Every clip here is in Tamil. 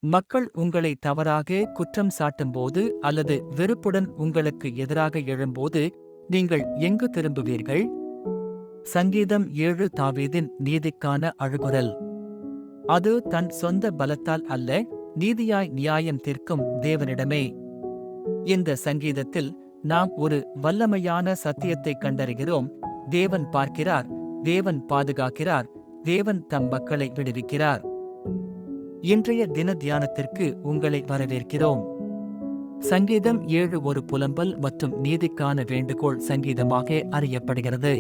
மக்கள் உங்களை தவறாக குற்றம் சாட்டும்போது அல்லது வெறுப்புடன் உங்களுக்கு எதிராக எழும்போது நீங்கள் எங்கு திரும்புவீர்கள்? சங்கீதம் 7 தாவீதின் நீதிக்கான அழுகுரல். அது தன் சொந்த பலத்தால் அல்ல, நீதியாய் நியாயம் தீர்க்கும் தேவனிடமே. இந்த சங்கீதத்தில் நாம் ஒரு வல்லமையான சத்தியத்தை கண்டறிகிறோம். தேவன் பார்க்கிறார், தேவன் பாதுகாக்கிறார், தேவன் தம் மக்களை விடுவிக்கிறார். இன்றைய தின தியானத்திற்கு உங்களை வரவேற்கிறோம். சங்கீதம் 7 ஒரு புலம்பல் மற்றும் நீதிக்கான வேண்டுகோள் சங்கீதமாக அறியப்படுகிறது.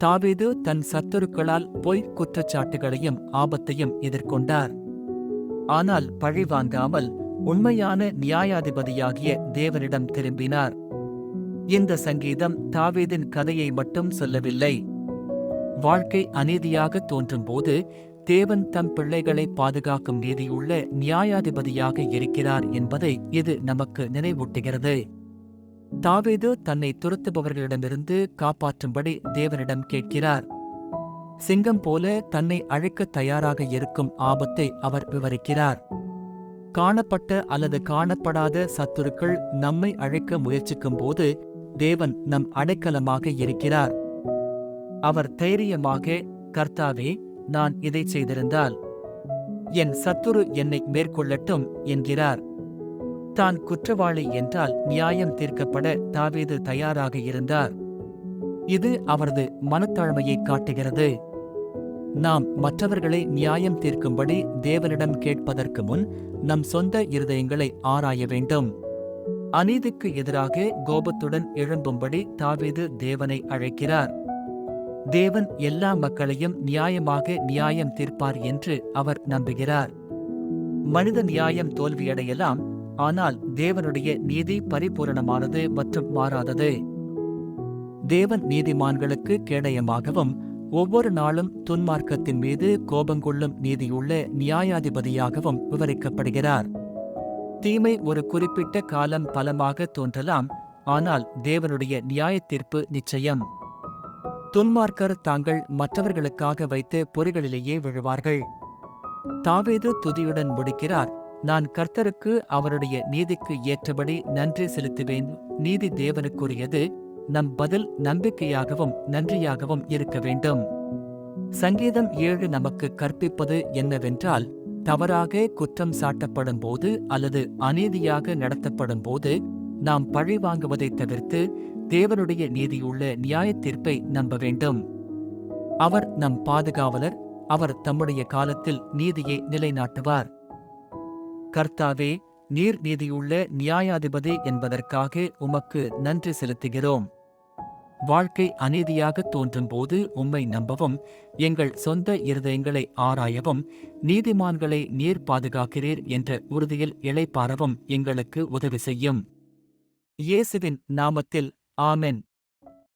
தாவீது தன் சத்துருக்களால் பொய் குற்றச்சாட்டுகளையும் ஆபத்தையும் எதிர்கொண்டார். ஆனால் பழிவாங்காமல் உண்மையான நியாயாதிபதியாகிய தேவனிடம் திரும்பினார். இந்த சங்கீதம் தாவீதின் கதையை மட்டும் சொல்லவில்லை. வாழ்க்கை அநீதியாக தோன்றும்போது தேவன் தம் பிள்ளைகளை பாதுகாக்கும் நீதியுள்ள நியாயாதிபதியாக இருக்கிறார் என்பதை இது நமக்கு நினைவூட்டுகிறது. தாவீது தன்னை துரத்துபவர்களிடமிருந்து காப்பாற்றும்படி தேவனிடம் கேட்கிறார். சிங்கம் போல தன்னை அழிக்கத் தயாராக இருக்கும் ஆபத்தை அவர் விவரிக்கிறார். காணப்பட்ட அல்லது காணப்படாத சத்துருக்கள் நம்மை அழிக்க முயற்சிக்கும்போது தேவன் நம் அடைக்கலமாக இருக்கிறார். அவர் தைரியமாக, கர்த்தாவே, நான் இதை செய்திருந்தால் என் சத்துரு என்னை மேற்கொள்ளட்டும் என்கிறார். தான் குற்றவாளி என்றால் நியாயம் தீர்க்கப்பட தாவீது தயாராக இருந்தார். இது அவரது மனத்தாழ்மையை காட்டுகிறது. நாம் மற்றவர்களை நியாயம் தீர்க்கும்படி தேவனிடம் கேட்பதற்கு முன் நம் சொந்த இருதயங்களை ஆராய வேண்டும். அநீதிக்கு எதிராக கோபத்துடன் எழும்பும்படி தாவீது தேவனை அழைக்கிறார். தேவன் எல்லா மக்களையும் நியாயமாக நியாயம் தீர்ப்பார் என்று அவர் நம்புகிறார். மனித நியாயம் தோல்வியடையலாம், ஆனால் தேவனுடைய நீதி பரிபூரணமானது மற்றும் மாறாதது. தேவன் நீதிமான்களுக்கு கேடயமாகவும் ஒவ்வொரு நாளும் துன்மார்க்கத்தின் மீது கோபங்கொள்ளும் நீதியுள்ள நியாயாதிபதியாகவும் விவரிக்கப்படுகிறார். தீமை ஒரு குறிப்பிட்ட காலம் பலமாக தோன்றலாம், ஆனால் தேவனுடைய நியாயத்தீர்ப்பு நிச்சயம். துன்மார்க்கர் தாங்கள் மற்றவர்களுக்காக வைத்த பொறிகளிலேயே விழுவார்கள். தாவீது துதியுடன் முடிக்கிறார், நான் கர்த்தருக்கு அவருடைய நீதிக்கு ஏற்றபடி நன்றி செலுத்துவேன். நீதி தேவனுக்குரியது. நம் பதில் நம்பிக்கையாகவும் நன்றியாகவும் இருக்க வேண்டும். சங்கீதம் 7 நமக்கு கற்பிப்பது என்னவென்றால், தவறாக குற்றம் சாட்டப்படும் போது அல்லது அநீதியாக நடத்தப்படும் போது நாம் பழிவாங்குவதைத் தவிர்த்து தேவனுடைய நீதியுள்ள நியாயத்தீர்ப்பை நம்ப வேண்டும். அவர் நம் பாதுகாவலர். அவர் தம்முடைய காலத்தில் நீதியை நிலைநாட்டுவார். கர்த்தாவே, நீர் நீதியுள்ள நியாயாதிபதி என்பதற்காக உமக்கு நன்றி செலுத்துகிறோம். வாழ்க்கை அநீதியாக தோன்றும்போது உம்மை நம்பவும், எங்கள் சொந்த இருதயங்களை ஆராயவும், நீதிமான்களை நீர் பாதுகாக்கிறீர் என்ற உறுதியில் இளைப்பாறவும் எங்களுக்கு உதவி செய்யும். இயேசுவின் நாமத்தில் ஆமென்.